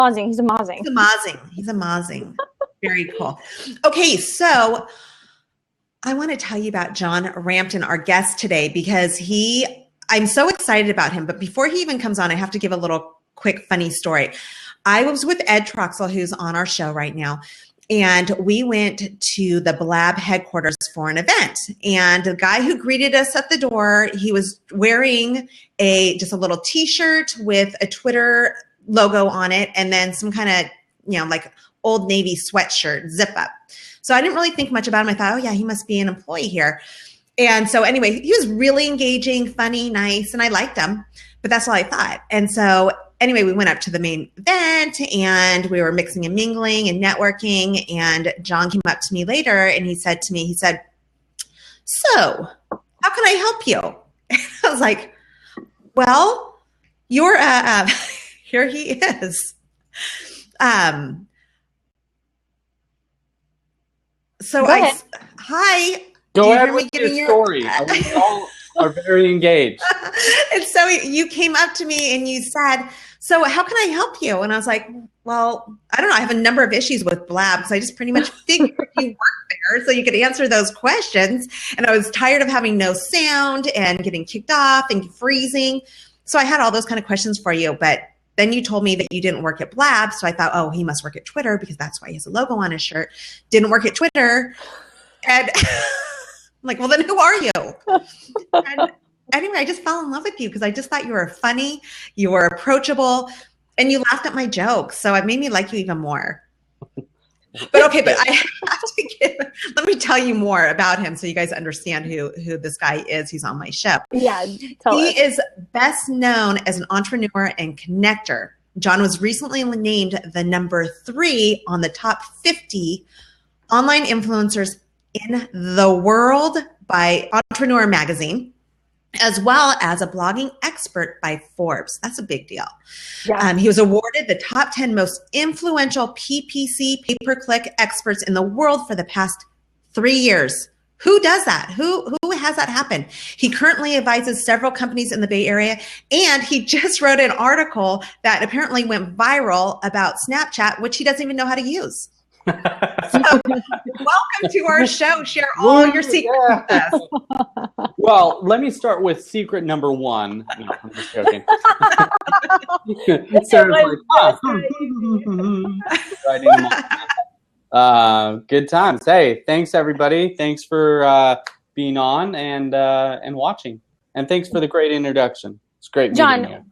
amazing. He's amazing. He's amazing. He's amazing. Very cool. Okay, so I want to tell you about John Rampton, our guest today, because I'm so excited about him. But before he even comes on, I have to give a little quick funny story. I was with Ed Troxel, who's on our show right now, and we went to the Blab headquarters for an event. And the guy who greeted us at the door, he was wearing just a little T-shirt with a Twitter logo on it, and then some kind of, like Old Navy sweatshirt, zip up. So I didn't really think much about him. I thought, oh yeah, he must be an employee here. And so anyway, he was really engaging, funny, nice, and I liked him, but that's all I thought. And so anyway, we went up to the main event and we were mixing and mingling and networking. And John came up to me later and he said to me, so how can I help you? And I was like, well, you're, here he is. Hi. Go ahead with your story. We all are very engaged. And so you came up to me and you said, so how can I help you? And I was like, well, I don't know. I have a number of issues with Blab. So I just pretty much figured you work there so you could answer those questions. And I was tired of having no sound and getting kicked off and freezing. So I had all those kind of questions for you. But then you told me that you didn't work at Blab. So I thought, oh, he must work at Twitter because that's why he has a logo on his shirt. Didn't work at Twitter. And I'm like, well, then who are you? And anyway, I just fell in love with you because I just thought you were funny, you were approachable, and you laughed at my jokes. So it made me like you even more. But okay, but I have to let me tell you more about him so you guys understand who this guy is. He's on my show. Yeah, he is best known as an entrepreneur and connector. John was recently named the number 3 on the top 50 online influencers in the world by Entrepreneur Magazine, as well as a blogging expert by Forbes. That's a big deal. Yeah. He was awarded the top 10 most influential PPC, pay-per-click experts in the world for the past 3 years. Who does that? Who has that happen? He currently advises several companies in the Bay Area, and he just wrote an article that apparently went viral about Snapchat, which he doesn't even know how to use. So, welcome to our show. Share all your secrets with us. Well, let me start with secret number 1. No, I'm just joking. Good times. Hey, thanks everybody. Thanks for being on and watching. And thanks for the great introduction. It's great meeting you. John,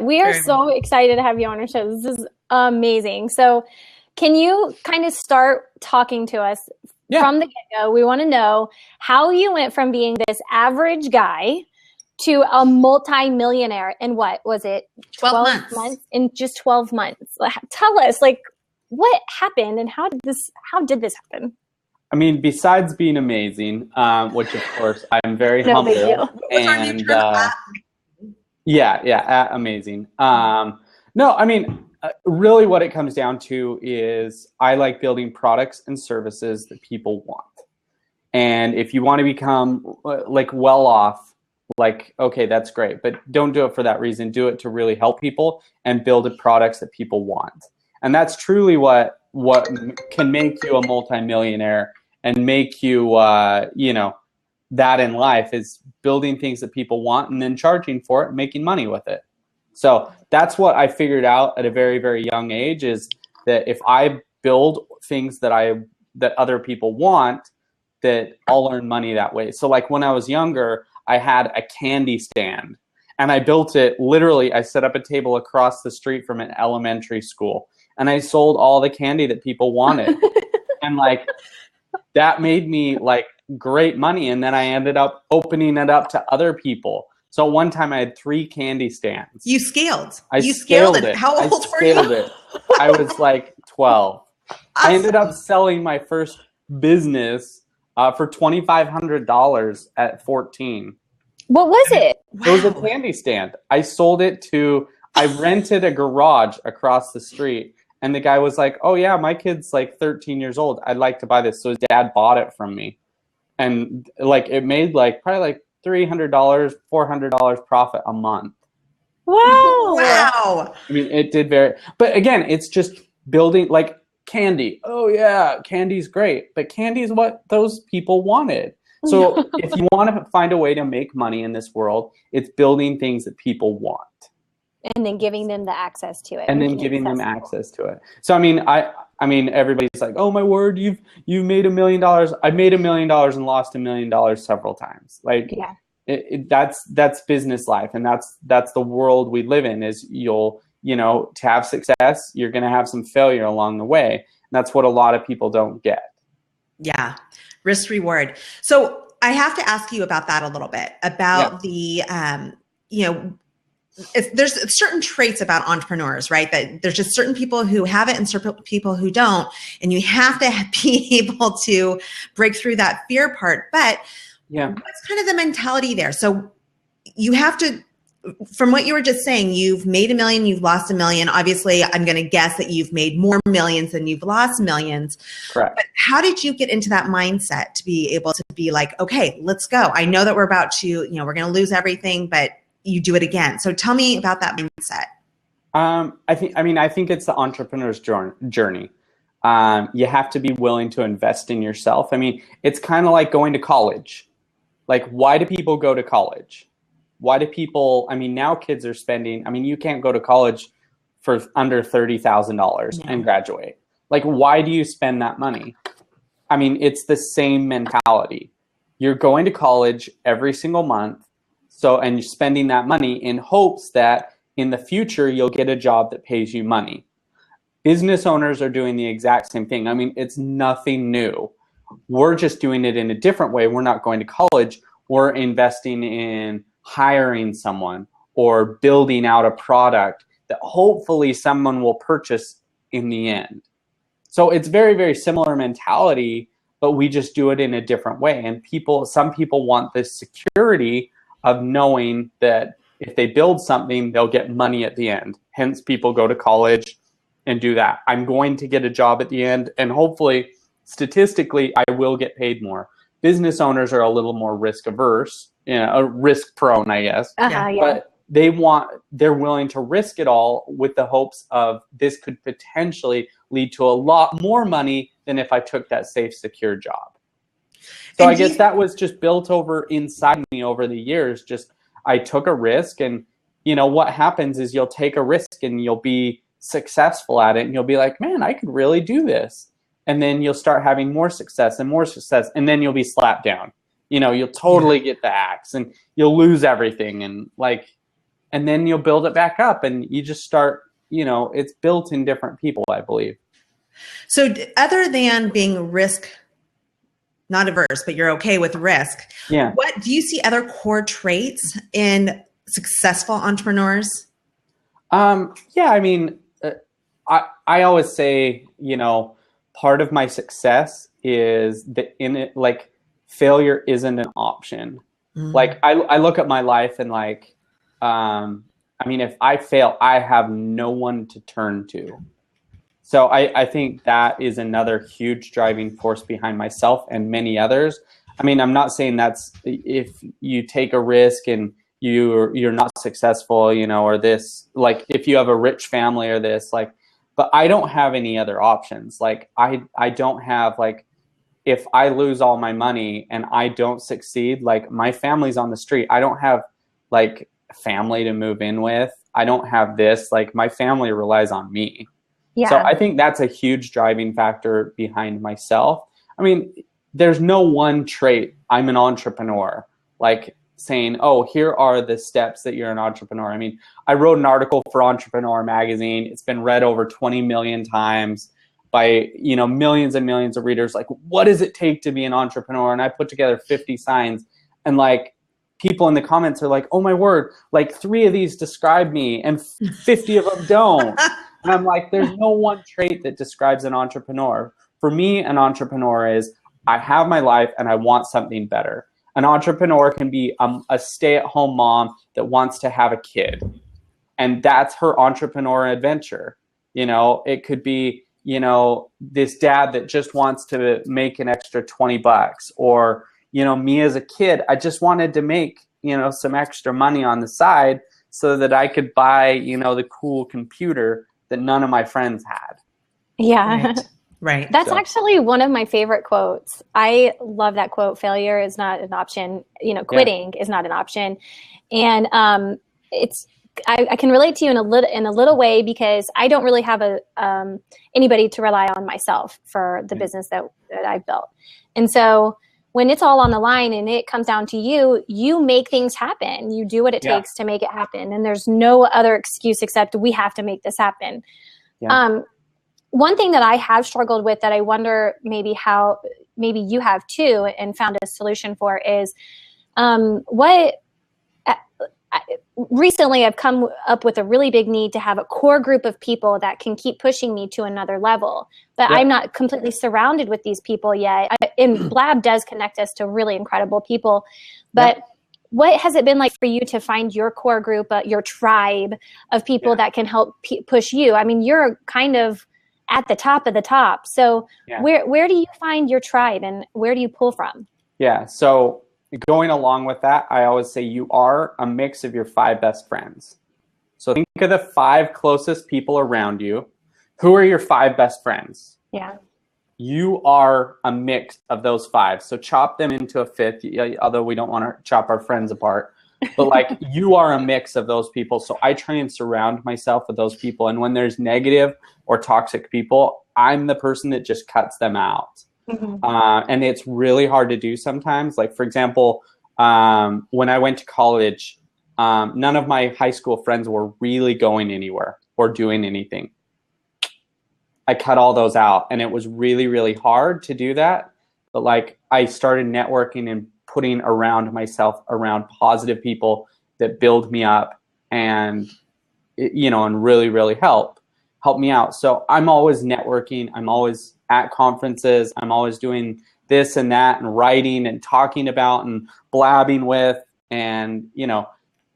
we are so excited to have you on our show. This is amazing. So can you kind of start talking to us from the get-go? We want to know how you went from being this average guy to a multi-millionaire in what was it? 12 months. In just 12 months. Tell us, what happened and how did this happen? I mean, besides being amazing, which of course I'm very humble and amazing. No, I mean, really what it comes down to is I like building products and services that people want. And if you want to become well off, okay, that's great, but don't do it for that reason. Do it to really help people and build the products that people want. And that's truly what can make you a multimillionaire and make you, that in life is building things that people want and then charging for it and making money with it. So that's what I figured out at a very, very young age, is that if I build things that other people want, that I'll earn money that way. So when I was younger, I had a candy stand and I built it literally. I set up a table across the street from an elementary school and I sold all the candy that people wanted. And that made me great money. And then I ended up opening it up to other people. So one time I had 3 candy stands. You scaled. You scaled it. How old were you? I was 12. Awesome. I ended up selling my first business for $2,500 at 14. What was it? It was a candy stand. I sold it I rented a garage across the street. And the guy was like, oh yeah, my kid's 13 years old. I'd like to buy this. So his dad bought it from me. And it made probably $300, $400 profit a month. Wow. Wow. I mean, it did but again, it's just building like candy. Oh yeah, candy's great, but candy is what those people wanted. So if you want to find a way to make money in this world, it's building things that people want. And then giving them the access to it. And then giving them access to it. So I mean, everybody's like, "Oh my word, you've made $1 million." I've made $1 million and lost $1 million several times. Like, that's business life, and that's the world we live in. Is to have success, you're going to have some failure along the way. And that's what a lot of people don't get. Yeah, risk reward. So I have to ask you about that a little bit about the there's certain traits about entrepreneurs, right? That there's just certain people who have it and certain people who don't. And you have to be able to break through that fear part. But what's kind of the mentality there? So you have to, from what you were just saying, you've made $1 million, you've lost $1 million. Obviously, I'm going to guess that you've made more millions than you've lost millions. Correct. But how did you get into that mindset to be able to be like, okay, let's go. I know that we're about to, we're going to lose everything, but you do it again. So tell me about that mindset. I think it's the entrepreneur's journey. You have to be willing to invest in yourself. I mean, it's kind of like going to college. Like, why do people go to college? Why do people, now kids are spending, you can't go to college for under $30,000 and graduate. Like, why do you spend that money? It's the same mentality. You're going to college every single month. And you're spending that money in hopes that in the future, you'll get a job that pays you money. Business owners are doing the exact same thing. It's nothing new. We're just doing it in a different way. We're not going to college. We're investing in hiring someone or building out a product that hopefully someone will purchase in the end. So it's very, very similar mentality, but we just do it in a different way. And some people want this security of knowing that if they build something, they'll get money at the end. Hence, people go to college and do that. I'm going to get a job at the end, and hopefully, statistically, I will get paid more. Business owners are a little more risk averse, risk prone, I guess. But they're willing to risk it all with the hopes of this could potentially lead to a lot more money than if I took that safe, secure job. So I guess that was just built inside me over the years. Just I took a risk, and what happens is you'll take a risk and you'll be successful at it, and you'll be like, man, I could really do this. And then you'll start having more success, and then you'll be slapped down. You'll totally get the axe, and you'll lose everything, and then you'll build it back up, and you just start. It's built in different people, I believe. So other than being not averse, but you're okay with risk. Yeah. What do you see other core traits in successful entrepreneurs? I always say, part of my success is that failure isn't an option. Mm-hmm. Like I look at my life and if I fail, I have no one to turn to. So I think that is another huge driving force behind myself and many others. I'm not saying that's if you take a risk and you're not successful, or this, if you have a rich family or this, but I don't have any other options. I don't have, if I lose all my money and I don't succeed, my family's on the street. I don't have family to move in with. I don't have this, my family relies on me. Yeah. So I think that's a huge driving factor behind myself. There's no one trait. I'm an entrepreneur, saying, oh, here are the steps that you're an entrepreneur. I wrote an article for Entrepreneur magazine. It's been read over 20 million times by, millions and millions of readers. What does it take to be an entrepreneur? And I put together 50 signs, and people in the comments are like, oh my word, 3 of these describe me and 50 of them don't. And I'm like, there's no one trait that describes an entrepreneur. For me, an entrepreneur is I have my life and I want something better. An entrepreneur can be a stay-at-home mom that wants to have a kid. And that's her entrepreneur adventure. It could be, this dad that just wants to make an extra $20, or, me as a kid, I just wanted to make, some extra money on the side so that I could buy, you know, the cool computer that none of my friends had. Yeah. Right. That's actually one of my favorite quotes. I love that quote. Failure is not an option. You know, quitting is not an option. And I can relate to you in a little way, because I don't really have anybody to rely on myself for the business that I've built. And so when it's all on the line and it comes down to you, you make things happen. You do what it takes to make it happen. And there's no other excuse except we have to make this happen. Yeah. One thing that I have struggled with that I wonder maybe you have too and found a solution for is recently I've come up with a really big need to have a core group of people that can keep pushing me to another level. But I'm not completely surrounded with these people yet. And Blab does connect us to really incredible people. But what has it been like for you to find your core group, your tribe of people that can help push you? I mean, you're kind of at the top of the top. So where do you find your tribe and where do you pull from? Yeah. So going along with that, I always say you are a mix of your 5 best friends. So think of the 5 closest people around you. Who are your 5 best friends? Yeah. You are a mix of those 5. So chop them into a 5th, although we don't want to chop our friends apart. But like you are a mix of those people. So I try and surround myself with those people. And when there's negative or toxic people, I'm the person that just cuts them out. Mm-hmm. And it's really hard to do sometimes. Like, for example, when I went to college, none of my high school friends were really going anywhere or doing anything. I cut all those out, and it was really, really hard to do that. But like I started networking and putting around myself around positive people that build me up and, you know, and really, really help me out. So I'm always networking. I'm always at conferences. I'm always doing this and that and writing and talking about and blabbing with and, you know,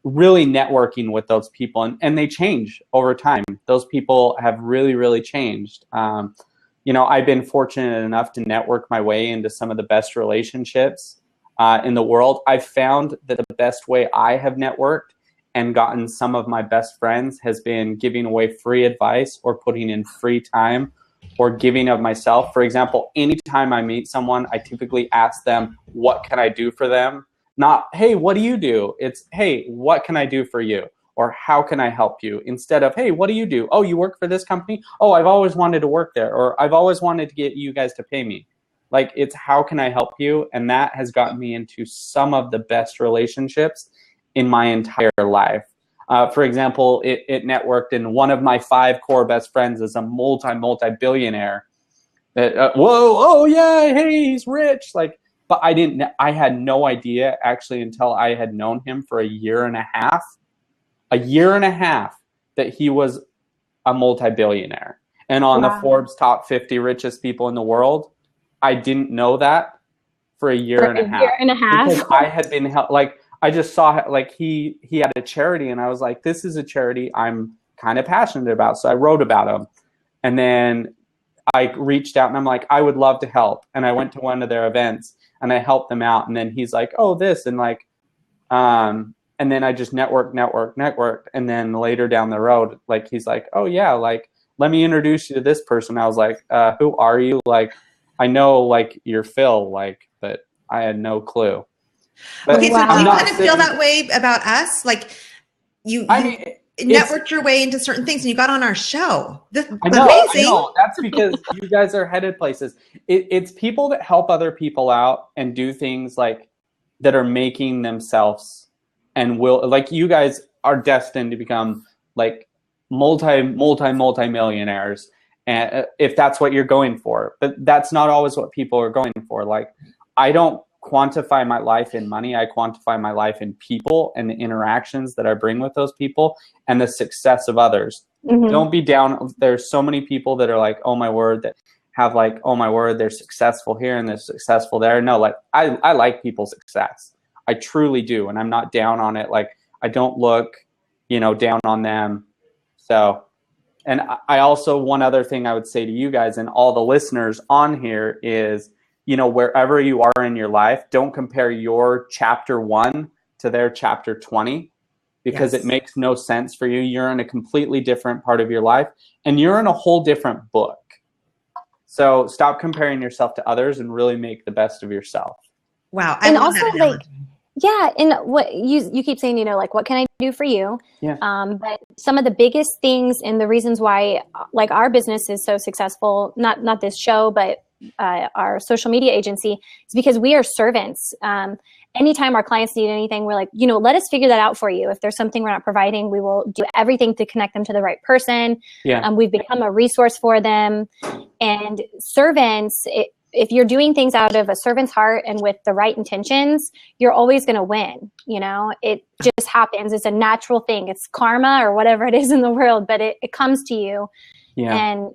really networking with those people. And they change over time. Those people have really, really changed. You know, I've been fortunate enough to network my way into some of the best relationships in the world. I've found that the best way I have networked and gotten some of my best friends has been giving away free advice or putting in free time or giving of myself. For example, anytime I meet someone, I typically ask them, what can I do for them? Not, hey, what do you do? It's, hey, what can I do for you? Or how can I help you? Instead of, hey, what do you do? Oh, you work for this company? Oh, I've always wanted to work there. Or I've always wanted to get you guys to pay me. Like, it's how can I help you? And that has gotten me into some of the best relationships in my entire life. For example, it networked, and one of my 5 core best friends is a multi-billionaire. Oh yeah, hey, he's rich. Like, but I had no idea actually until I had known him for a year and a half that he was a multi-billionaire and on the Forbes top 50 richest people in the world. I didn't know that for a year and a half. Because I had been like, I just saw like he had a charity, and I was like, this is a charity I'm kind of passionate about. So I wrote about him, and then I reached out and I'm like, I would love to help. And I went to one of their events and I helped them out. And then he's like, oh, this, and like, and then I just networked. And then later down the road, like, he's like, oh yeah, like, let me introduce you to this person. I was like, who are you? Like, I know like you're Phil, like, but I had no clue. But okay, so do you kind of feel that way about us? Like you networked your way into certain things and you got on our show. Amazing. I know. That's because you guys are headed places. It's people that help other people out and do things like that are making themselves and will, like, you guys are destined to become like multi-millionaires. And if that's what you're going for, but that's not always what people are going for. Like, I don't quantify my life in money. I quantify my life in people and the interactions that I bring with those people and the success of others. Mm-hmm. Don't be down. There's so many people that are like, oh my word, that have like, oh my word, they're successful here and they're successful there. No, like I like people's success. I truly do. And I'm not down on it. Like, I don't look, down on them. So, and I also, one other thing I would say to you guys and all the listeners on here is, wherever you are in your life, don't compare your chapter 1 to their chapter 20, because it makes no sense for you. You're in a completely different part of your life, and you're in a whole different book. So stop comparing yourself to others and really make the best of yourself. Wow. And also, like, yeah, and what you keep saying, like, what can I do for you? Yeah. But some of the biggest things and the reasons why, like, our business is so successful, not this show, but our social media agency, is because we are servants. Anytime our clients need anything, we're like, let us figure that out for you. If there's something we're not providing, we will do everything to connect them to the right person. Yeah. We've become a resource for them. And servants, if you're doing things out of a servant's heart and with the right intentions, you're always going to win. It just happens. It's a natural thing. It's karma or whatever it is in the world, but it comes to you and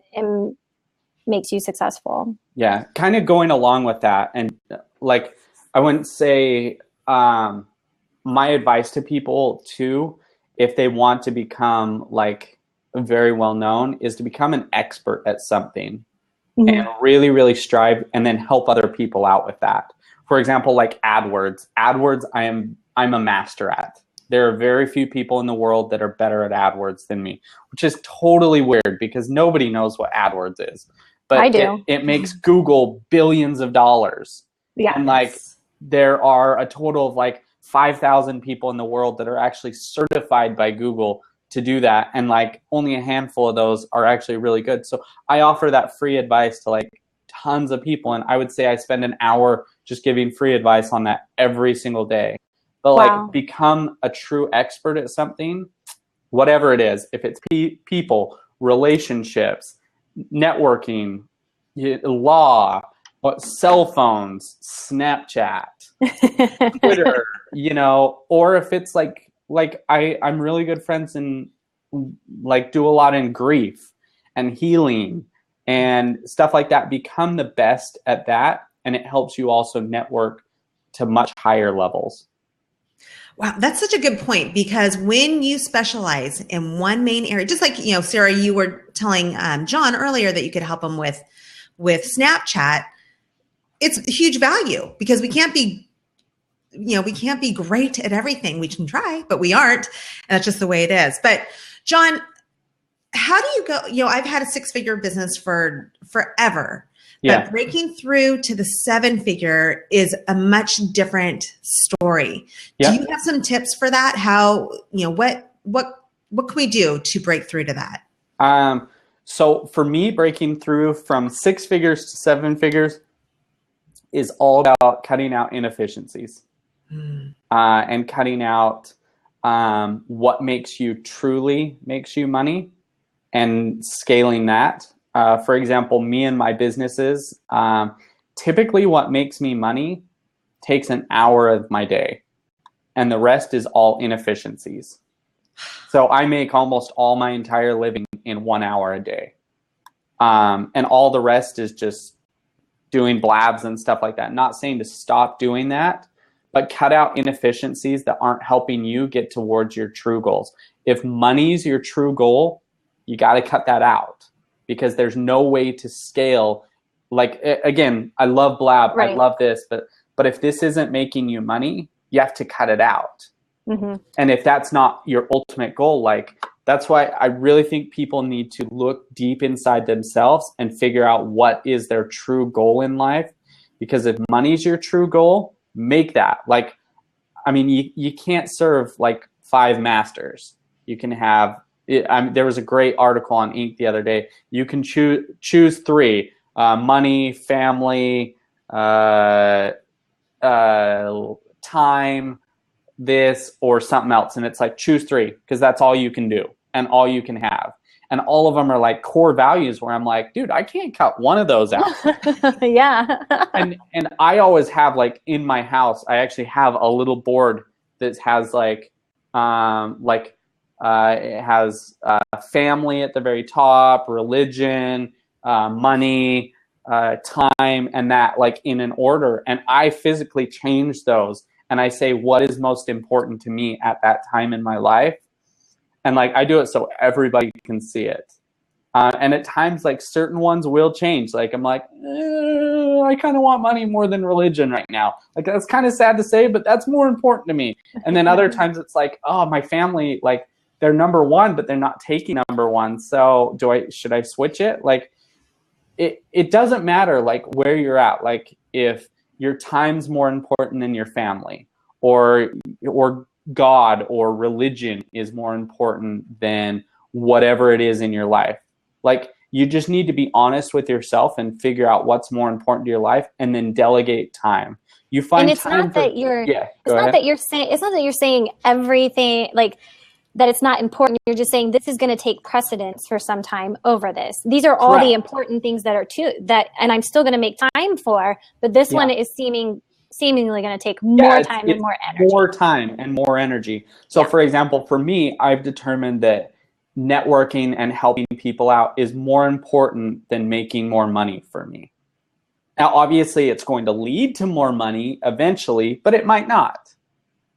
makes you successful. Yeah. Kind of going along with that. And like, I wouldn't say my advice to people too, if they want to become like very well known, is to become an expert at something. Mm-hmm. And really, really strive and then help other people out with that. For example, like AdWords. AdWords, I'm a master at. There are very few people in the world that are better at AdWords than me, which is totally weird because nobody knows what AdWords is. But I do. It makes Google billions of dollars. Yeah. And like there are a total of like 5,000 people in the world that are actually certified by Google to do that, and like only a handful of those are actually really good. So I offer that free advice to like tons of people, and I would say I spend an hour just giving free advice on that every single day. But like become a true expert at something, whatever it is. If it's people, relationships, networking, law, cell phones, Snapchat, Twitter, or if it's like I'm really good friends and like do a lot in grief and healing and stuff like that. Become the best at that, and it helps you also network to much higher levels. Wow, that's such a good point, because when you specialize in one main area, just like, Sarah, you were telling John earlier that you could help him with Snapchat, it's huge value because we can't be great at everything. We can try, but we aren't. And that's just the way it is. But John, how do you go? I've had a 6-figure business for forever, but breaking through to the 7-figure is a much different story. Do you have some tips for that? How, what can we do to break through to that? So for me, breaking through from 6 figures to 7 figures is all about cutting out inefficiencies. And cutting out what makes you money and scaling that. For example, me and my businesses, typically what makes me money takes an hour of my day, and the rest is all inefficiencies. So I make almost all my entire living in 1 hour a day. And all the rest is just doing blabs and stuff like that. Not saying to stop doing that, but cut out inefficiencies that aren't helping you get towards your true goals. If money's your true goal, you got to cut that out, because there's no way to scale. Like, again, I love blab. Right. I love this, but if this isn't making you money, you have to cut it out. Mm-hmm. And if that's not your ultimate goal, like, that's why I really think people need to look deep inside themselves and figure out what is their true goal in life. Because if money's your true goal, make that. Like, I mean, you can't serve like 5 masters. You can have, there was a great article on Inc. the other day. You can choose 3, money, family, time, this, or something else. And it's like, choose 3, because that's all you can do and all you can have. And all of them are like core values where I'm like, dude, I can't cut one of those out. Yeah. and I always have, like, in my house, I actually have a little board that has like it has family at the very top, religion, money, time, and that, like, in an order. And I physically change those. And I say, what is most important to me at that time in my life? And like, I do it so everybody can see it. And at times, like, certain ones will change. Like, I'm like, I kind of want money more than religion right now. Like, that's kind of sad to say, but that's more important to me. And then other times it's like, oh, my family, like, they're number one, but they're not taking number one. So should I switch it? Like, it doesn't matter like where you're at. Like, if your time's more important than your family, or God or religion is more important than whatever it is in your life. Like, you just need to be honest with yourself and figure out what's more important to your life, and then delegate time. You find, and it's time not that you're, yeah, it's not that you're saying, it's not that you're saying everything, like, that it's not important. You're just saying this is going to take precedence for some time over this. These are all the important things that are and I'm still going to make time for, but this one is seemingly going to take more time and more energy. More time and more energy. So for example, for me, I've determined that networking and helping people out is more important than making more money for me. Now, obviously, it's going to lead to more money eventually, but it might not.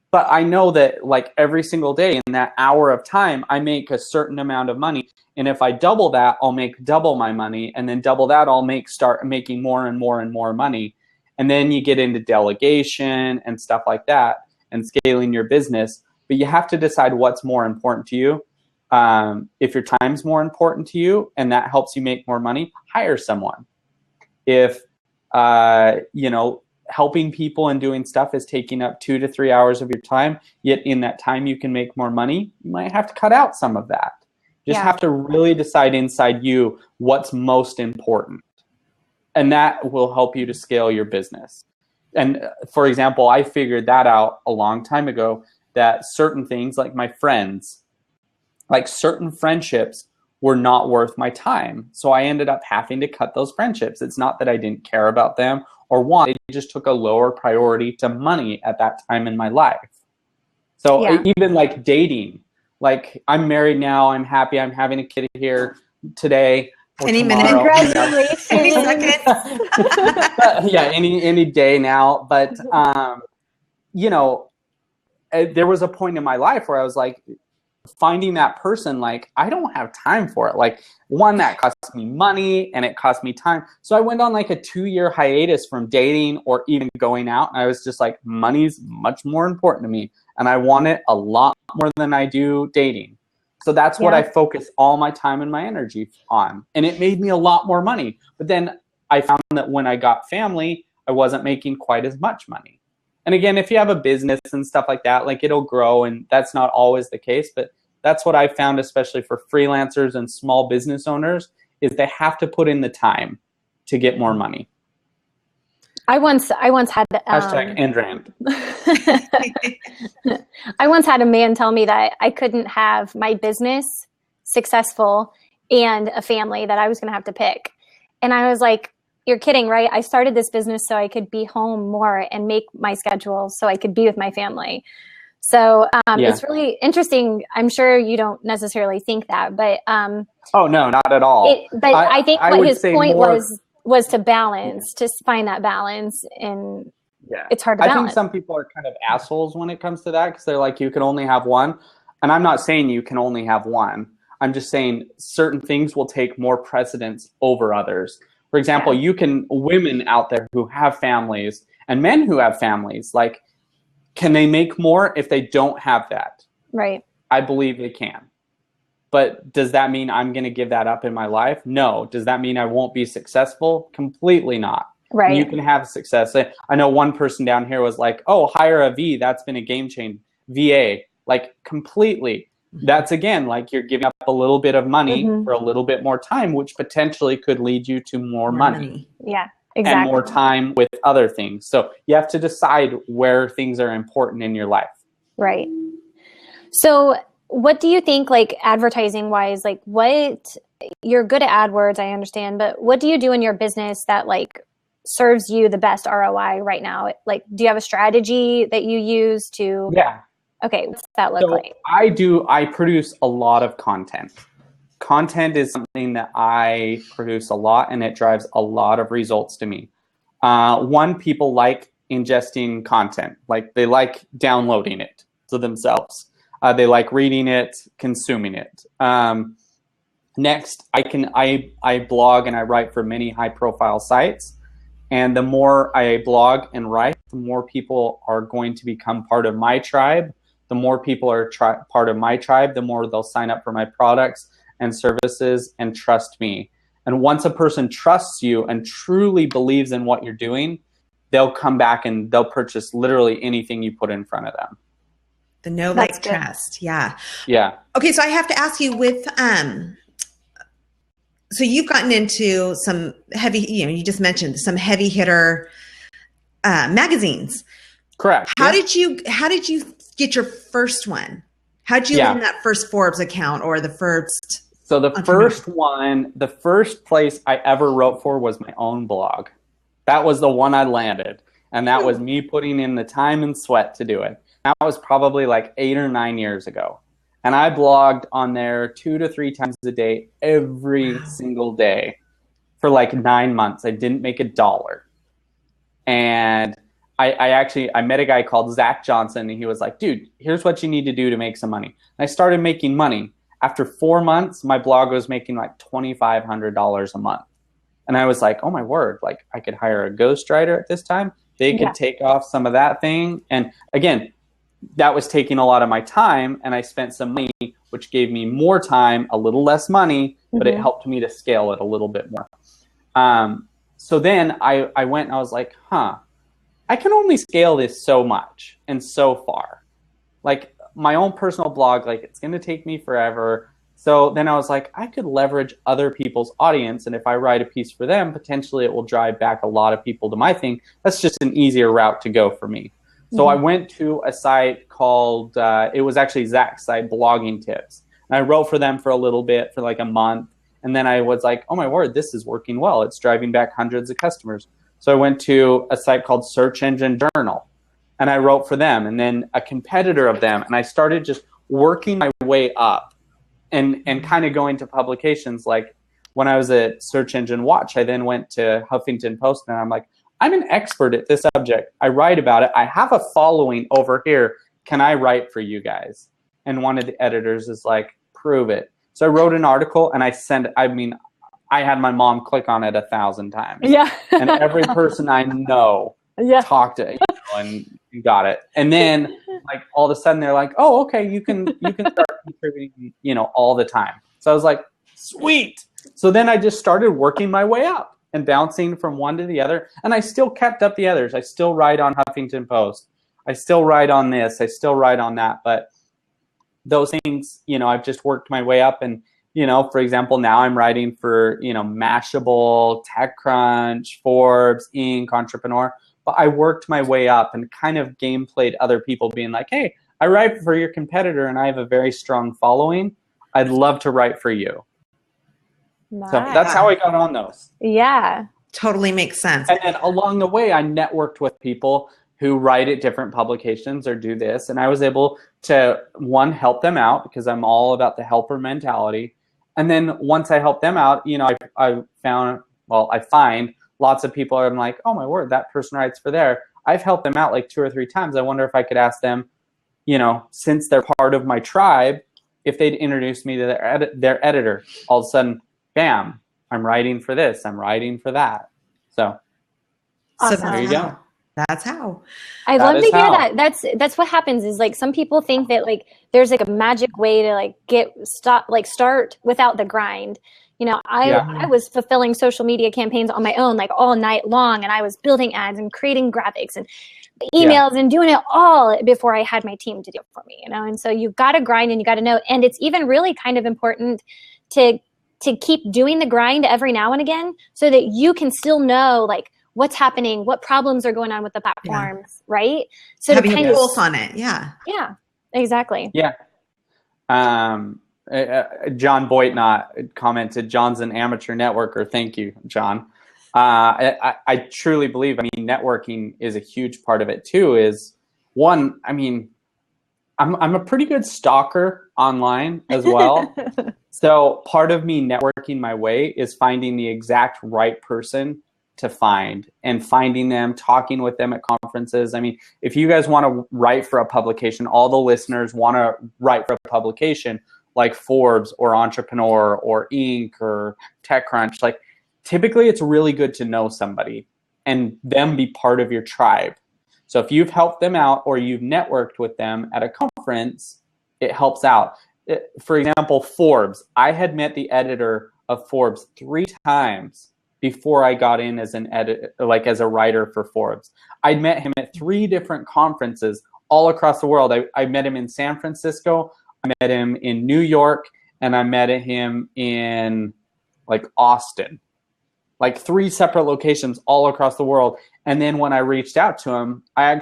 But I know that like every single day in that hour of time, I make a certain amount of money. And if I double that, I'll make double my money. And then double that, I'll start making more and more and more money. And then you get into delegation and stuff like that and scaling your business. But you have to decide what's more important to you. If your time's more important to you and that helps you make more money, hire someone. If, helping people and doing stuff is taking up 2 to 3 hours of your time, yet in that time you can make more money, you might have to cut out some of that. Just have to really decide inside you what's most important. And that will help you to scale your business. And for example, I figured that out a long time ago, that certain things like my friends, like certain friendships were not worth my time. So I ended up having to cut those friendships. It's not that I didn't care about them or want, it just took a lower priority to money at that time in my life. So even like dating, like I'm married now, I'm happy, I'm having a kid here today. Any minute. Congratulations. Any second. any day now. But, there was a point in my life where I was like, finding that person, like, I don't have time for it. Like, one, that costs me money and it cost me time. So I went on like a 2-year hiatus from dating or even going out. And I was just like, money's much more important to me. And I want it a lot more than I do dating. So that's what I focus all my time and my energy on. And it made me a lot more money. But then I found that when I got family, I wasn't making quite as much money. And again, if you have a business and stuff like that, like it'll grow, and that's not always the case, but that's what I found, especially for freelancers and small business owners, is they have to put in the time to get more money. I once had hashtag Ayn Rand. I once had a man tell me that I couldn't have my business successful and a family, that I was going to have to pick. And I was like, you're kidding, right? I started this business so I could be home more and make my schedule so I could be with my family. So it's really interesting. I'm sure you don't necessarily think that, but oh no, not at all. I think what his point was to balance, to find that balance, and it's hard to balance. I think some people are kind of assholes when it comes to that, because they're like, you can only have one. And I'm not saying you can only have one. I'm just saying certain things will take more precedence over others. For example, women out there who have families and men who have families, like, can they make more if they don't have that? Right. I believe they can. But does that mean I'm going to give that up in my life? No. Does that mean I won't be successful? Completely not. Right. You can have success. I know one person down here was like, oh, hire a V. That's been a game changer. VA. Like, completely. That's, again, like you're giving up a little bit of money for a little bit more time, which potentially could lead you to more money. Yeah, exactly. And more time with other things. So you have to decide where things are important in your life. Right. So what do you think, like, advertising wise, like, you're good at AdWords, I understand, but what do you do in your business that, like, serves you the best ROI right now? Like, do you have a strategy that you use to... Yeah. Okay, what's that look like? I produce a lot of content. Content is something that I produce a lot, and it drives a lot of results to me. One, people like ingesting content. Like, they like downloading it to themselves. They like reading it, consuming it. Next, I blog and I write for many high-profile sites. And the more I blog and write, the more people are going to become part of my tribe. The more people are part of my tribe, the more they'll sign up for my products and services and trust me. And once a person trusts you and truly believes in what you're doing, they'll come back and they'll purchase literally anything you put in front of them. The know, like, trust. Yeah. Yeah. Okay. So I have to ask you with, so you've gotten into some heavy, you just mentioned some heavy hitter magazines. Correct. How did you get your first one? How did you win that first Forbes account or the first? So the first one, the first place I ever wrote for was my own blog. That was the one I landed. And that was me putting in the time and sweat to do it. That was probably like 8 or 9 years ago. And I blogged on there 2 to 3 times a day, every single day for like 9 months. I didn't make $1. And I met a guy called Zach Johnson, and he was like, dude, here's what you need to do to make some money. And I started making money. After 4 months, my blog was making like $2,500 a month. And I was like, oh my word, like I could hire a ghostwriter at this time. They could take off some of that thing. And again, that was taking a lot of my time, and I spent some money, which gave me more time, a little less money, but it helped me to scale it a little bit more. So then I went and I was like, I can only scale this so much and so far. Like my own personal blog, like it's going to take me forever. So then I was like, I could leverage other people's audience. And if I write a piece for them, potentially it will drive back a lot of people to my thing. That's just an easier route to go for me. So I went to a site called, it was actually Zach's site, Blogging Tips. And I wrote for them for a little bit, for like a month. And then I was like, oh my word, this is working well. It's driving back hundreds of customers. So I went to a site called Search Engine Journal, and I wrote for them, and then a competitor of them. And I started just working my way up and kind of going to publications. Like when I was at Search Engine Watch, I then went to Huffington Post, and I'm like, I'm an expert at this subject. I write about it. I have a following over here. Can I write for you guys? And one of the editors is like, prove it. So I wrote an article, and I had my mom click on it 1,000 times. Yeah. And every person I know talked to and got it. And then like all of a sudden they're like, oh, okay, you can start contributing, all the time. So I was like, sweet. So then I just started working my way up and bouncing from one to the other. And I still kept up the others. I still write on Huffington Post. I still write on this. I still write on that. But those things, I've just worked my way up. And, for example, now I'm writing for, Mashable, TechCrunch, Forbes, Inc., Entrepreneur. But I worked my way up and kind of game played other people being like, hey, I write for your competitor and I have a very strong following. I'd love to write for you. Nice. So that's how I got on those. Yeah. Totally makes sense. And then along the way, I networked with people who write at different publications or do this. And I was able to, one, help them out because I'm all about the helper mentality. And then once I help them out, I find lots of people are like, oh my word, that person writes for there. I've helped them out like 2 or 3 times. I wonder if I could ask them, since they're part of my tribe, if they'd introduce me to their editor. All of a sudden, bam, I'm writing for this. I'm writing for that. So, awesome. There you go. That's how. I love to hear that. That's what happens is like some people think that like there's like a magic way to like start without the grind. I was fulfilling social media campaigns on my own like all night long, and I was building ads and creating graphics and emails and doing it all before I had my team to do it for me, And so you've got to grind and you got to know, and it's even really kind of important to keep doing the grind every now and again so that you can still know like what's happening, what problems are going on with the platforms, right? So having a pulse on it. Yeah. Yeah, exactly. Yeah. John Boitnott commented, John's an amateur networker. Thank you, John. I truly believe, networking is a huge part of it too, is one, I'm a pretty good stalker online as well. So part of me networking my way is finding the exact right person to find and finding them, talking with them at conferences. If you guys want to write for a publication, all the listeners want to write for a publication like Forbes or Entrepreneur or Inc. or TechCrunch, like typically it's really good to know somebody and them be part of your tribe. So if you've helped them out or you've networked with them at a conference, it helps out. For example, Forbes. I had met the editor of Forbes 3 times before I got in as an editor, like as a writer for Forbes. I'd met him at 3 different conferences all across the world. I met him in San Francisco, I met him in New York, and I met him in like Austin. Like 3 separate locations all across the world. And then when I reached out to him, I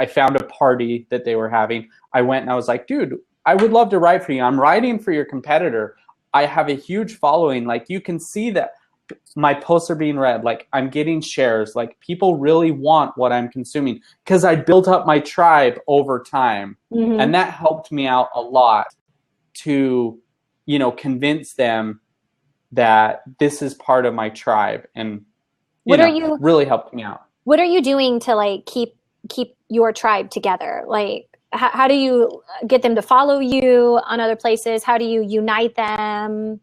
found a party that they were having. I went and I was like, dude, I would love to write for you. I'm writing for your competitor. I have a huge following. Like, you can see that my posts are being read. Like, I'm getting shares. Like, people really want what I'm consuming because I built up my tribe over time. Mm-hmm. And that helped me out a lot to, convince them that this is part of my tribe, and really helped me out. What are you doing to like keep your tribe together? Like, how do you get them to follow you on other places? How do you unite them?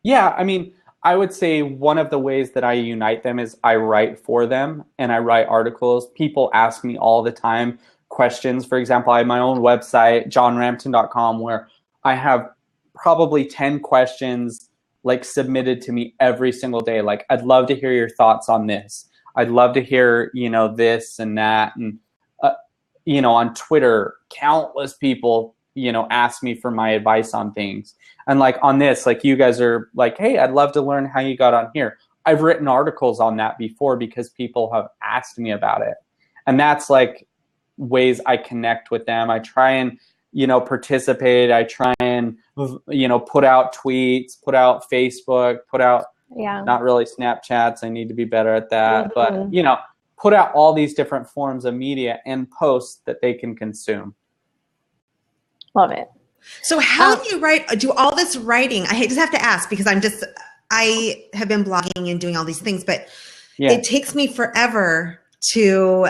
Yeah, I mean, I would say one of the ways that I unite them is I write for them and I write articles. People ask me all the time questions. For example, I have my own website, johnrampton.com, where I have probably 10 questions like submitted to me every single day. Like, I'd love to hear your thoughts on this. I'd love to hear, this and that. And, on Twitter, countless people, ask me for my advice on things. And like on this, like you guys are like, hey, I'd love to learn how you got on here. I've written articles on that before because people have asked me about it. And that's like ways I connect with them. I try and, participate. I try and, put out tweets, put out Facebook, put out, not really Snapchats. I need to be better at that. Mm-hmm. But, put out all these different forms of media and posts that they can consume. Love it. So how do you do all this writing? I just have to ask because I have been blogging and doing all these things, but it takes me forever to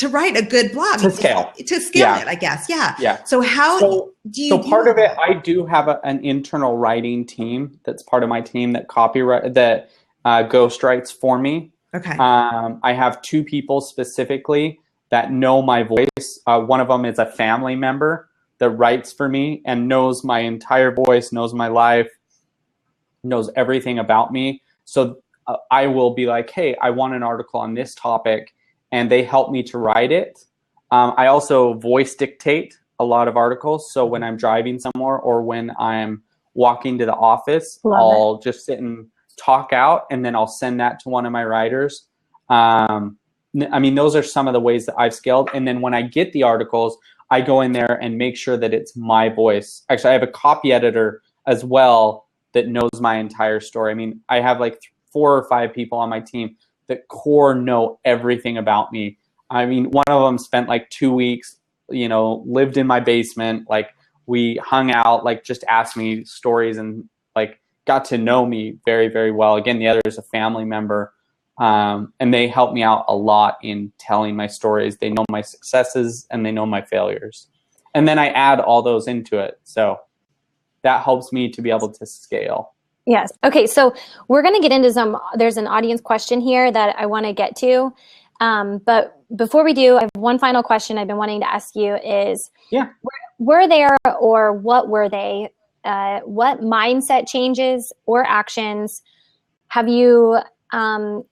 write a good blog. To scale it, I guess. Yeah. Yeah. So So part of it, I do have an internal writing team that's part of my team that ghostwrites for me. Okay. I have 2 people specifically that know my voice. One of them is a family member that writes for me and knows my entire voice, knows my life, knows everything about me. So I will be like, hey, I want an article on this topic, and they help me to write it. I also voice dictate a lot of articles. So when I'm driving somewhere or when I'm walking to the office, I'll just sit and talk out, and then I'll send that to one of my writers. Those are some of the ways that I've scaled. And then when I get the articles, I go in there and make sure that it's my voice. Actually, I have a copy editor as well that knows my entire story. I mean, I have like 4 or 5 people on my team that core know everything about me. I mean, one of them spent like 2 weeks, lived in my basement. Like, we hung out, like just asked me stories and like got to know me very, very well. Again, the other is a family member. And they help me out a lot in telling my stories. They know my successes and they know my failures. And then I add all those into it. So that helps me to be able to scale. Yes. Okay. So we're going to get into there's an audience question here that I want to get to. But before we do, I have one final question I've been wanting to ask you is, were there, or what were they, what mindset changes or actions have you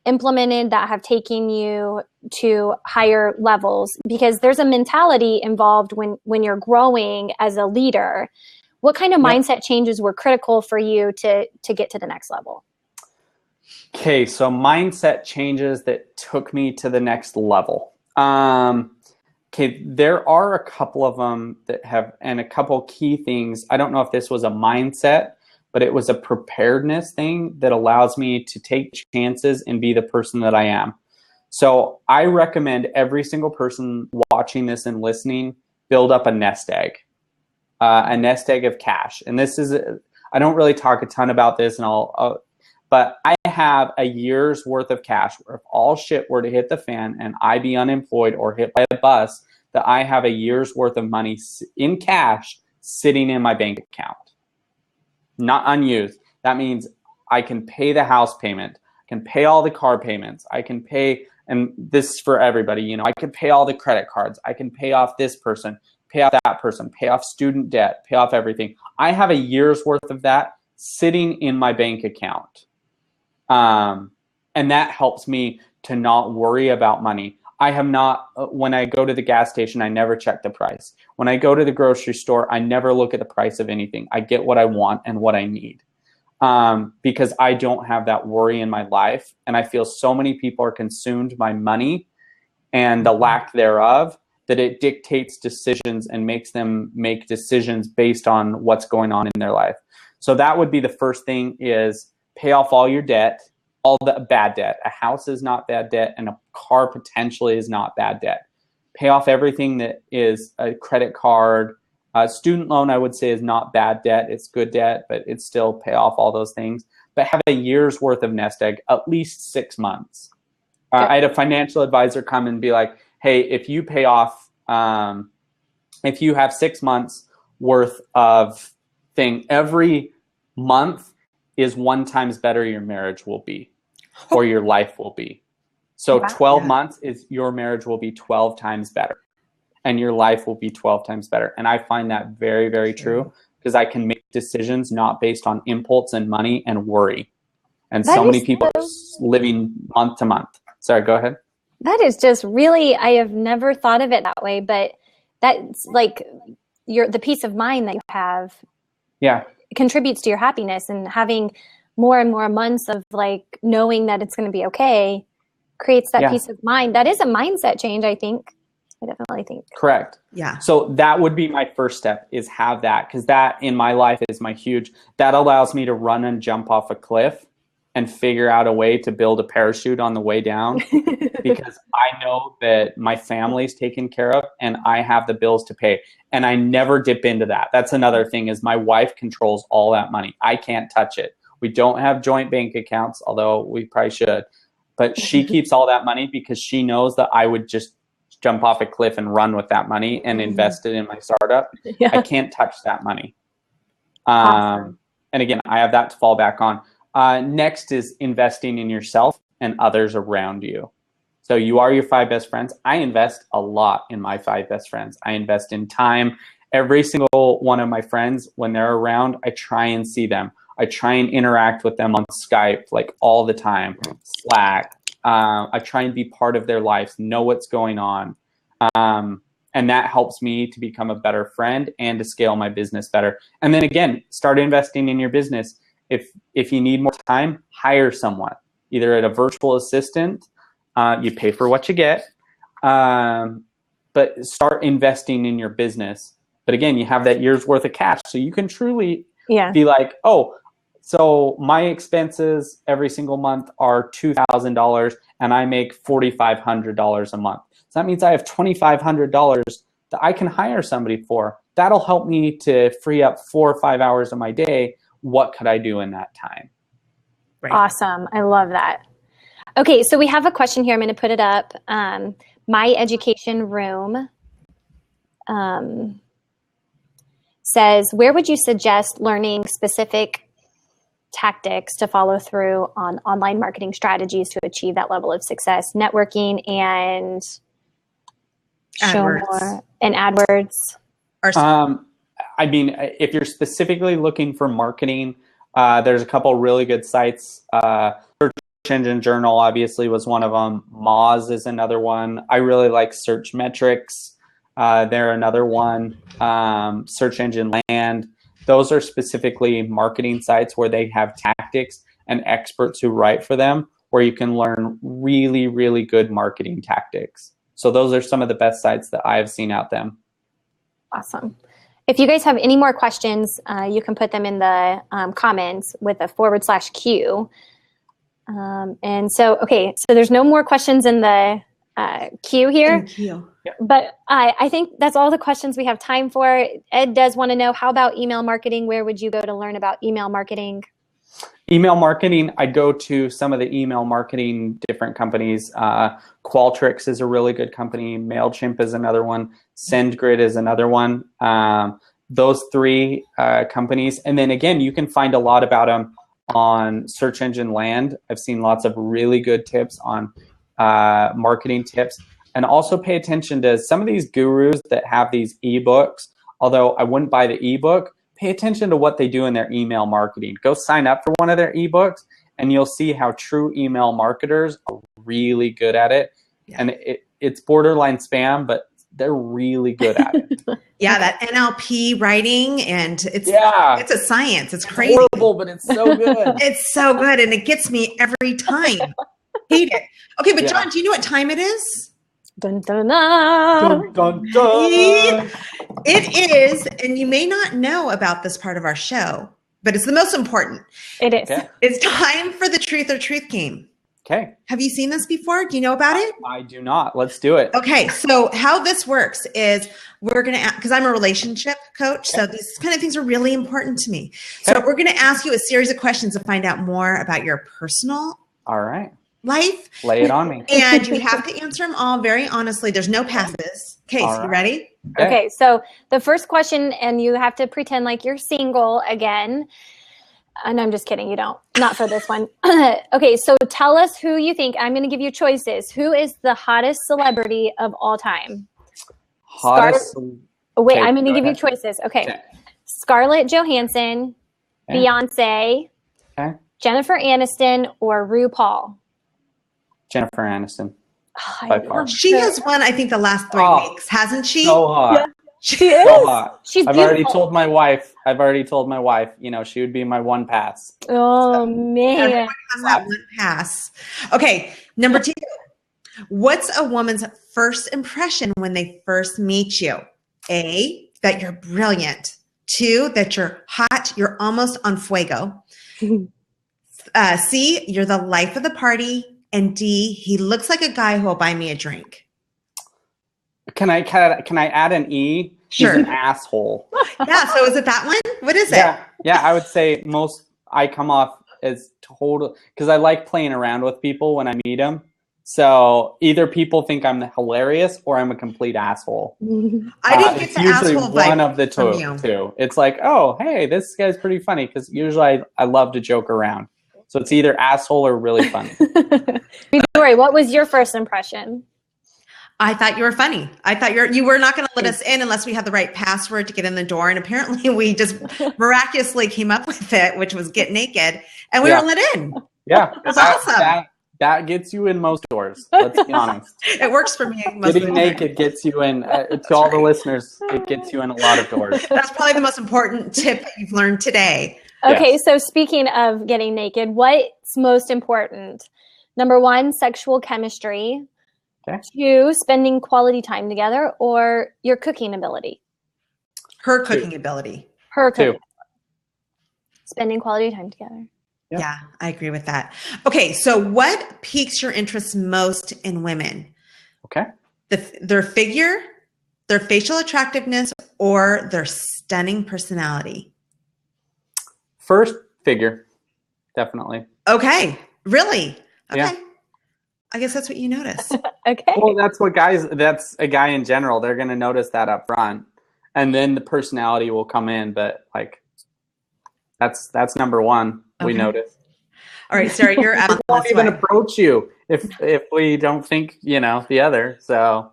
implemented that have taken you to higher levels? Because there's a mentality involved when you're growing as a leader. What kind of mindset changes were critical for you to get to the next level? Okay, so mindset changes that took me to the next level. Okay, there are a couple of them and a couple key things. I don't know if this was a mindset, but it was a preparedness thing that allows me to take chances and be the person that I am. So I recommend every single person watching this and listening build up a nest egg of cash. And this is, I don't really talk a ton about this, but I have a year's worth of cash where if all shit were to hit the fan and I be unemployed or hit by a bus, that I have a year's worth of money in cash sitting in my bank account. Not unused. That means I can pay the house payment, I can pay all the car payments. I can pay, and this is for everybody, you know, I can pay all the credit cards. I can pay off this person, pay off that person, pay off student debt, pay off everything. I have a year's worth of that sitting in my bank account. And that helps me to not worry about money. I have not, when I go to the gas station, I never check the price. When I go to the grocery store, I never look at the price of anything. I get what I want and what I need. Because I don't have that worry in my life. And I feel so many people are consumed by money and the lack thereof, that it dictates decisions and makes them make decisions based on what's going on in their life. So that would be the first thing, is pay off all your debt, all the bad debt. A house is not bad debt, and a car potentially is not bad debt. Pay off everything that is a credit card. Student loan, I would say, is not bad debt. It's good debt, but it's still pay off all those things. But have a year's worth of nest egg, at least 6 months. I had a financial advisor come and be like, hey, if you pay off, if you have 6 months worth of thing, every month is 1 times better your marriage will be, or your life will be. So 12 months is your marriage will be 12 times better, and your life will be 12 times better. And I find that very, very true, because I can make decisions not based on impulse and money and worry. And so many people are living month to month. Sorry, go ahead. That is just really, I have never thought of it that way, but that's like the peace of mind that you have. Yeah. Contributes to your happiness, and having more and more months of like knowing that it's going to be okay creates that peace of mind. That is a mindset change, I think. I definitely think. Correct. Yeah. So that would be my first step, is have that, because that in my life is my huge, that allows me to run and jump off a cliff and figure out a way to build a parachute on the way down, because I know that my family's taken care of and I have the bills to pay, and I never dip into that. That's another thing, is my wife controls all that money. I can't touch it. We don't have joint bank accounts, although we probably should, but she keeps all that money because she knows that I would just jump off a cliff and run with that money and invest it in my startup. Yeah. I can't touch that money. Awesome. And again, I have that to fall back on. Next is investing in yourself and others around you. So you are your 5 best friends. I invest a lot in my 5 best friends. I invest in time. Every single one of my friends, when they're around, I try and see them. I try and interact with them on Skype, like all the time, Slack. I try and be part of their lives, know what's going on. And that helps me to become a better friend and to scale my business better. And then again, start investing in your business. If you need more time, hire someone, either at a virtual assistant. You pay for what you get, but start investing in your business. But again, you have that year's worth of cash, so you can truly be like, oh, so my expenses every single month are $2,000, and I make $4,500 a month. So that means I have $2,500 that I can hire somebody for. That'll help me to free up 4 or 5 hours of my day. What could I do in that time? Right. Awesome. I love that. Okay, so we have a question here. I'm going to put it up. My education room says, where would you suggest learning specific tactics to follow through on online marketing strategies to achieve that level of success? Networking and AdWords. I mean, if you're specifically looking for marketing, there's a couple really good sites. Search Engine Journal obviously was one of them. Moz is another one. I really like Search Metrics. They're another one. Search Engine Land. Those are specifically marketing sites where they have tactics and experts who write for them, where you can learn really, really good marketing tactics. So those are some of the best sites that I have seen out there. Awesome. If you guys have any more questions, you can put them in the comments with a /Q. And so, okay, so there's no more questions in the queue here. But I think that's all the questions we have time for. Ed does want to know, how about email marketing? Where would you go to learn about email marketing? Email marketing, I go to some of the email marketing different companies. Qualtrics is a really good company. MailChimp is another one. SendGrid is another one. Those 3 companies. And then again, you can find a lot about them on search engine land. I've seen lots of really good tips on marketing tips. And also pay attention to some of these gurus that have these ebooks. Although I wouldn't buy the ebook, pay attention to what they do in their email marketing. Go sign up for one of their ebooks, and you'll see how true email marketers are really good at it. Yeah. And it's borderline spam, but they're really good at it. Yeah, that NLP writing, and it's a science. It's crazy. Horrible, but it's so good. It's so good, and it gets me every time. Hate it. Okay, but John, do you know what time it is? Dun, dun, dun. Dun, dun, dun. It is, and you may not know about this part of our show, but it's the most important. It is. Okay. It's time for the truth or truth game. Okay. Have you seen this before? Do you know about it? I do not. Let's do it. Okay. So how this works is we're going to, because I'm a relationship coach, so these kind of things are really important to me. So we're going to ask you a series of questions to find out more about your personal life. Lay it on me. And you have to answer them all very honestly. There's no passes. Okay, so you ready? Okay, so the first question, and you have to pretend like you're single again. And I'm just kidding. You don't. Not for this one. Okay, so tell us who you think. I'm going to give you choices. Who is the hottest celebrity of all time? Hottest? Wait, I'm going to give you choices. Okay. Scarlett Johansson, Beyonce, Jennifer Aniston, or RuPaul? Jennifer Aniston. By far. She has won, I think, the last 3 weeks, hasn't she? So hot. Yeah. She is. So hot. She's I've already told my wife, she would be my one pass. Oh, man. Everyone has that one pass. Okay, number 2. What's a woman's first impression when they first meet you? A, that you're brilliant. 2, that you're hot, you're almost on fuego. C, you're the life of the party. And D, he looks like a guy who will buy me a drink. Can I add an E? Sure. He's an asshole. Yeah, so is it that one? What is it? Yeah, I would say I come off as total, because I like playing around with people when I meet them. So either people think I'm hilarious or I'm a complete asshole. I didn't get the usually asshole one of the from you. two. It's like, oh, hey, this guy's pretty funny, because usually I love to joke around. So it's either asshole or really funny. Midori, what was your first impression? I thought you were funny. I thought you were not going to let us in unless we had the right password to get in the door. And apparently we just miraculously came up with it, which was get naked. And we were let in. Yeah. It was awesome. That gets you in most doors. Let's be honest. It works for me. Getting naked gets you in. To all the listeners, it gets you in a lot of doors. That's probably the most important tip that you've learned today. Okay, so speaking of getting naked, what's most important? Number 1, sexual chemistry. Okay. 2, spending quality time together, or your cooking ability? Her cooking ability. Her cooking. 2. Spending quality time together. Yep. Yeah, I agree with that. Okay, so what piques your interest most in women? Okay. Their figure, their facial attractiveness, or their stunning personality? First, figure, definitely. Okay, really? Okay. Yeah. I guess that's what you notice. Okay. Well, that's a guy in general. They're going to notice that up front. And then the personality will come in. But like, that's number 1. Okay. We notice. All right, Sarah, you're out. We won't even approach you if we don't think, the other. So.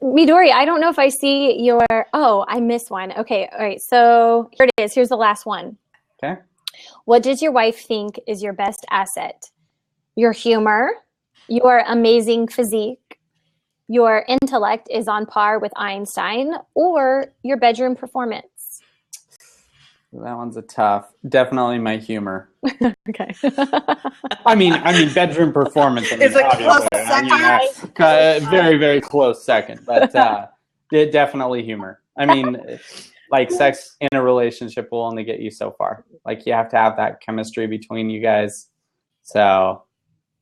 Midori, I don't know if I see your, I missed one. Okay. All right. So here it is. Here's the last one. Okay. What does your wife think is your best asset? Your humor, your amazing physique, your intellect is on par with Einstein, or your bedroom performance? That one's a tough. Definitely my humor. Okay. I mean, bedroom performance. It's a close second. Very, very close second, but definitely humor. I mean, like sex in a relationship will only get you so far. Like you have to have that chemistry between you guys. So,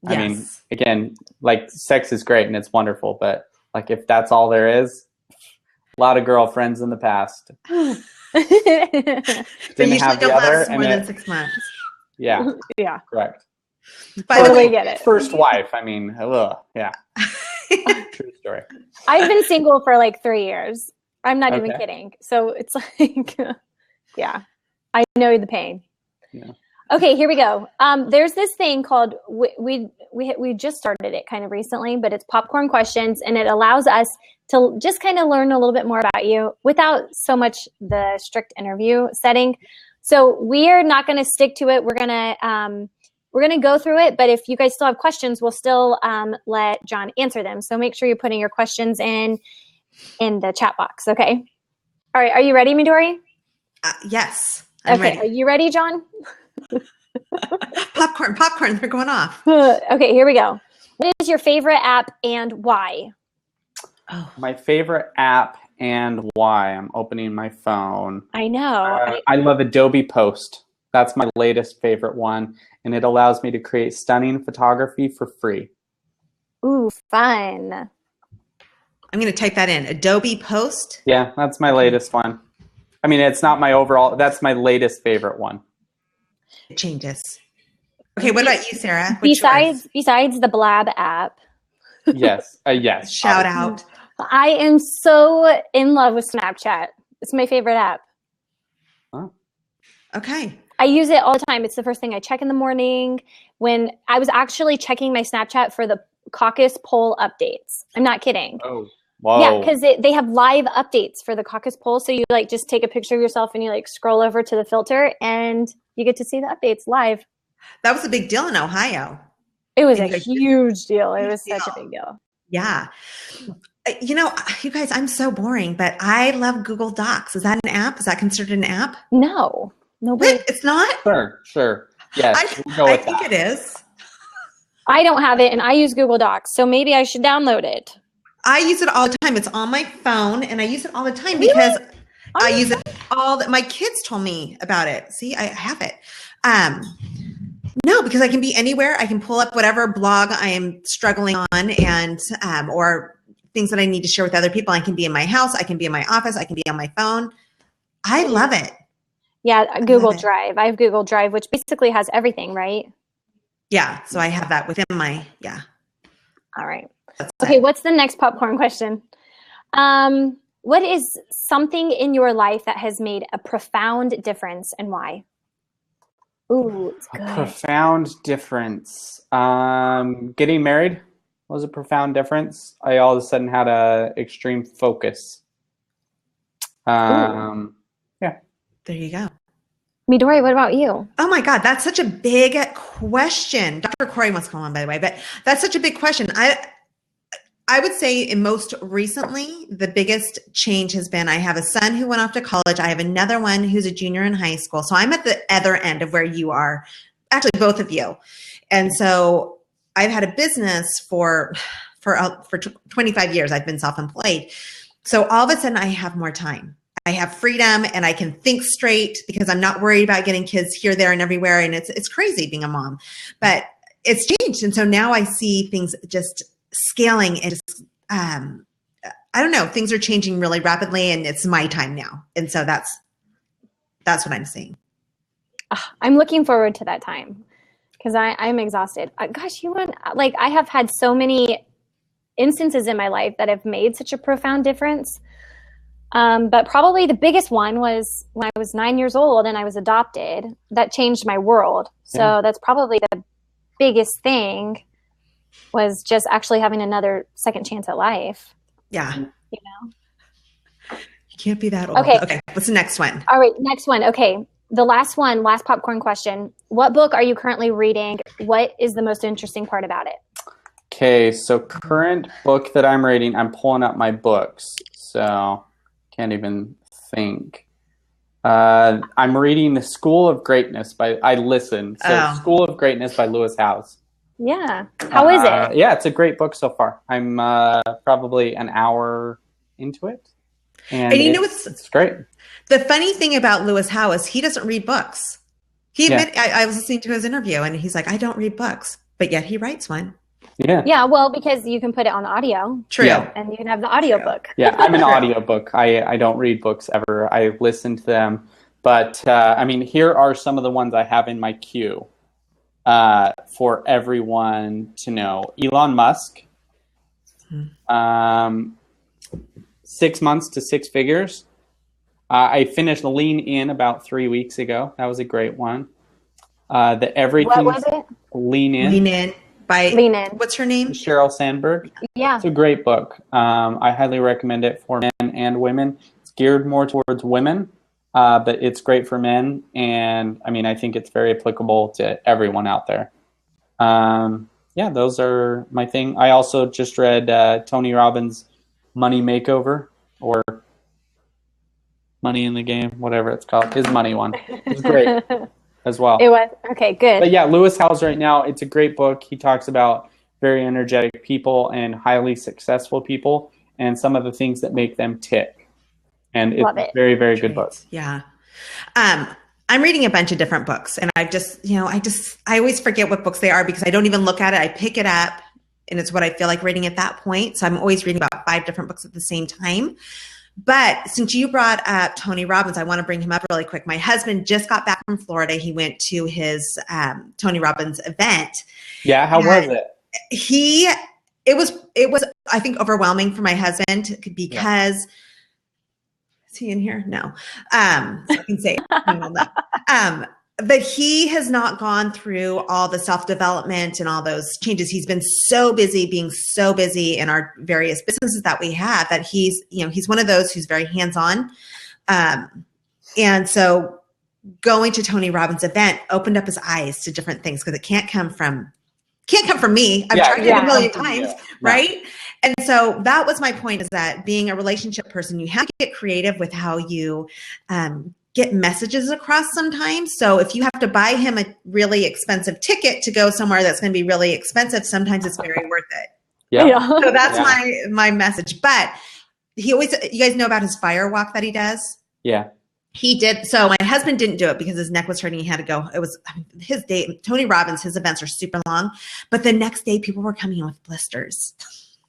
I mean, again, like sex is great and it's wonderful, but like if that's all there is, a lot of girlfriends in the past. Didn't have the other more than 6 months. Yeah. Yeah. Correct. By the way, get it. First wife. I mean, yeah. True story. I've been single for like 3 years. I'm not even kidding. So it's like, yeah, I know the pain. Yeah. Okay, here we go. There's this thing called we just started it kind of recently, but it's popcorn questions, and it allows us to just kind of learn a little bit more about you without so much the strict interview setting. So we are not going to stick to it. We're gonna go through it, but if you guys still have questions, we'll still let John answer them. So make sure you're putting your questions in the chat box. Okay. All right. Are you ready, Midori? Yes. I'm ready. Are you ready, John? Popcorn, they're going off. Okay, here we go. What is your favorite app and why? Oh. My favorite app and why. I'm opening my phone. I know. I love Adobe Post. That's my latest favorite one, and it allows me to create stunning photography for free. Ooh, fun. I'm going to type that in. Adobe Post? Yeah, that's my latest one. I mean, it's not my overall, that's my latest favorite one. It changes. Okay, what about you, Sarah? Besides the Blab app. Yes, yes. Shout out. I am so in love with Snapchat. It's my favorite app. Huh? Okay. I use it all the time. It's the first thing I check in the morning. When I was actually checking my Snapchat for the caucus poll updates. I'm not kidding. Oh, whoa. Yeah, because they have live updates for the caucus poll. So you like just take a picture of yourself and you like scroll over to the filter and you get to see the updates live. That was a big deal in Ohio. It was a huge deal. It was such a big deal. Yeah. You know, you guys, I'm so boring, but I love Google Docs. Is that an app? Is that considered an app? No. Nobody. What? It's not? Sure. Yes, I think it is. I don't have it, and I use Google Docs, so maybe I should download it. I use it all the time. It's on my phone, and I use it all the time because I use it my kids told me about it. See, I have it. No, because I can be anywhere. I can pull up whatever blog I am struggling on and or things that I need to share with other people. I can be in my house. I can be in my office. I can be on my phone. I love it. Yeah, Google Drive. I have Google Drive, which basically has everything, right? Yeah, so I have that within my, yeah. All right. Okay, what's the next popcorn question? What is something in your life that has made a profound difference and why? Ooh, it's good. A profound difference. Getting married was a profound difference. I all of a sudden had a extreme focus. Yeah. There you go. Midori, what about you? Oh my God, that's such a big question. Dr. Corey wants to come on, by the way, but that's such a big question. I would say most recently, the biggest change has been I have a son who went off to college. I have another one who's a junior in high school. So I'm at the other end of where you are, actually both of you. And so I've had a business for 25 years. I've been self-employed. So all of a sudden I have more time. I have freedom and I can think straight because I'm not worried about getting kids here, there, and everywhere. And it's crazy being a mom, but it's changed. And so now I see things just scaling and just, I don't know, things are changing really rapidly and it's my time now. And so that's what I'm seeing. I'm looking forward to that time because I'm exhausted. Gosh, I have had so many instances in my life that have made such a profound difference. But probably the biggest one was when I was 9 years old and I was adopted. That changed my world. So that's probably the biggest thing, was just actually having another second chance at life. Yeah. You know? You can't be that old. Okay. What's the next one? All right. Next one. Okay. The last popcorn question. What book are you currently reading? What is the most interesting part about it? Okay. So current book that I'm reading, I'm pulling up my books. So can't even think. I'm reading The School of Greatness School of Greatness by Lewis Howes. Yeah. How is it? Yeah, it's a great book so far. I'm probably an hour into it. And you know it's great. The funny thing about Lewis Howes is he doesn't read books. I was listening to his interview and he's like, I don't read books, but yet he writes one. Yeah. Yeah, well, because you can put it on audio. True. Yeah. And you can have the audiobook. Yeah, I'm an audiobook. I don't read books ever. I listen to them. But, here are some of the ones I have in my queue for everyone to know. Elon Musk, 6 months to six figures. I finished Lean In about 3 weeks ago. That was a great one. The Everything. What was it? Lean In. Lean In by Lean In. What's her name? Sheryl Sandberg. Yeah. It's a great book. I highly recommend it for men and women. It's geared more towards women, but it's great for men. And I mean, I think it's very applicable to everyone out there. Yeah, those are my thing. I also just read Tony Robbins' Money Makeover, or Money in the Game, whatever it's called. His money one. It's great as well. It was. Okay, good. But yeah, Lewis Howes right now, it's a great book. He talks about very energetic people and highly successful people and some of the things that make them tick. And it's a very, very good book. Yeah. I'm reading a bunch of different books, and I always forget what books they are because I don't even look at it. I pick it up, and it's what I feel like reading at that point. So I'm always reading about 5 different books at the same time. But since you brought up Tony Robbins, I want to bring him up really quick. My husband just got back from Florida. He went to his Tony Robbins event. Yeah, how was it? It was I think overwhelming for my husband because is he in here? No. I can say but he has not gone through all the self-development and all those changes. He's been so busy being so busy in our various businesses that we have that he's one of those who's very hands-on. And so going to Tony Robbins' event opened up his eyes to different things because it can't come from me. I've tried it a million times, right? And so that was my point, is that being a relationship person, you have to get creative with how you get messages across sometimes. So if you have to buy him a really expensive ticket to go somewhere that's going to be really expensive, sometimes it's very worth it. Yeah. So that's my message. But you guys know about his fire walk that he does? Yeah. He did. So my husband didn't do it because his neck was hurting. He had to go. It was his day. Tony Robbins, his events are super long, but the next day people were coming in with blisters.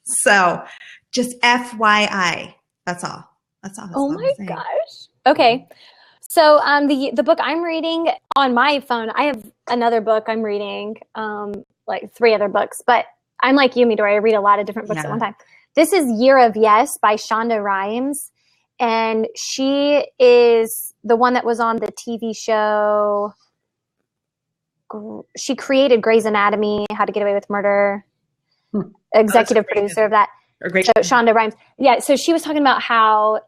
So just FYI, that's all. That's all. Oh my gosh. Okay. So the book I'm reading on my phone, I have another book I'm reading, like 3 other books, but I'm like you, Midori. I read a lot of different books at one time. This is Year of Yes by Shonda Rhimes. And she is the one that was on the TV show. She created Grey's Anatomy, How to Get Away with Murder, executive producer of that. So Shonda Rhimes. Yeah, so she was talking about how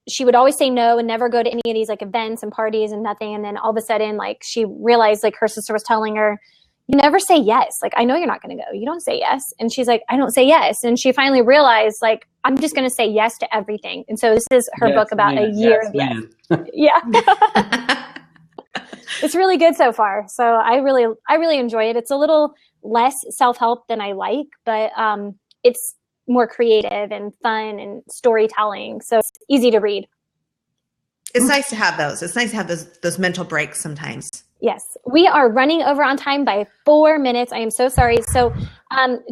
she would always say no and never go to any of these like events and parties and nothing. And then all of a sudden, like she realized like her sister was telling her, you never say yes. Like, I know you're not going to go. You don't say yes. And she's like, I don't say yes. And she finally realized, like, I'm just going to say yes to everything. And so this is her book about a year of yes. Yeah. It's really good so far. So I really enjoy it. It's a little less self-help than I like, but it's more creative and fun and storytelling. So it's easy to read. It's nice to have those. It's nice to have those mental breaks sometimes. Yes. We are running over on time by 4 minutes. I am so sorry. So,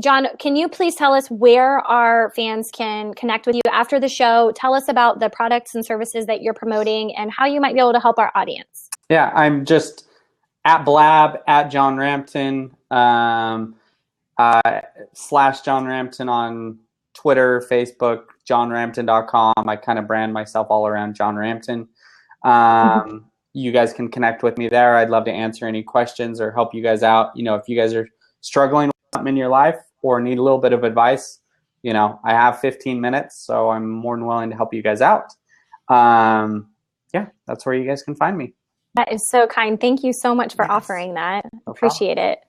John, can you please tell us where our fans can connect with you after the show? Tell us about the products and services that you're promoting and how you might be able to help our audience. Yeah, I'm just at Blab, at John Rampton, / John Rampton on Twitter, Facebook, johnrampton.com. I kind of brand myself all around John Rampton. You guys can connect with me there. I'd love to answer any questions or help you guys out. You know, if you guys are struggling with something in your life or need a little bit of advice, you know, I have 15 minutes, so I'm more than willing to help you guys out. Yeah, that's where you guys can find me. That is so kind. Thank you so much for offering that. Appreciate it.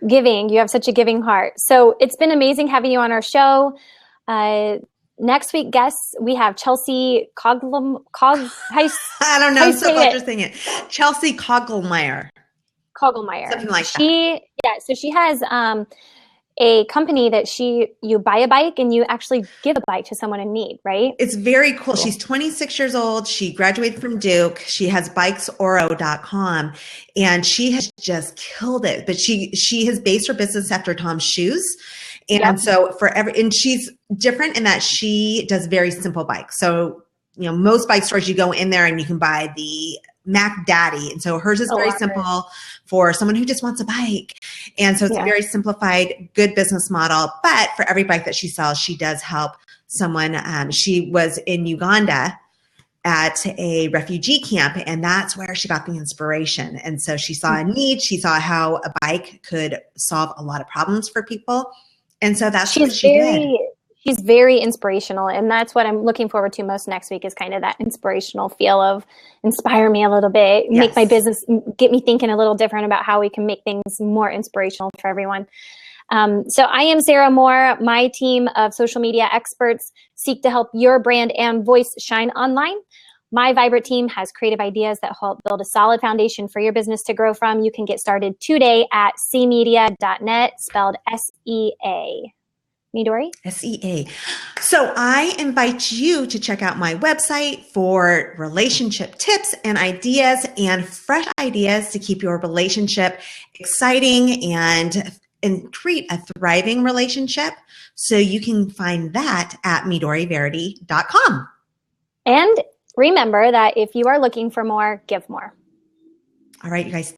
Giving, you have such a giving heart. So it's been amazing having you on our show. Next week, guests, we have Chelsea I don't know. I'm so glad you're saying it. Chelsea Kogelmeyer. Something like that. So she has a company that you buy a bike and you actually give a bike to someone in need, right? It's very cool. She's 26 years old. She graduated from Duke. She has bikesoro.com and she has just killed it. But she has based her business after Tom's shoes. And so and she's different in that she does very simple bikes. So, you know, most bike stores, you go in there and you can buy the Mac Daddy. And so hers is very simple for someone who just wants a bike. And so it's a very simplified, good business model. But for every bike that she sells, she does help someone. She was in Uganda at a refugee camp, and that's where she got the inspiration. And so she saw a need, she saw how a bike could solve a lot of problems for people. And so that's what she did. She's very inspirational, and that's what I'm looking forward to most next week is kind of that inspirational feel of inspire me a little bit, make my business, get me thinking a little different about how we can make things more inspirational for everyone. So I am Sarah Moore. My team of social media experts seek to help your brand and voice shine online. My Vibrant team has creative ideas that help build a solid foundation for your business to grow from. You can get started today at cmedia.net, spelled S-E-A. Midori? S-E-A. So I invite you to check out my website for relationship tips and ideas and fresh ideas to keep your relationship exciting and create a thriving relationship. So you can find that at midoriverity.com. And remember that if you are looking for more, give more. All right, you guys.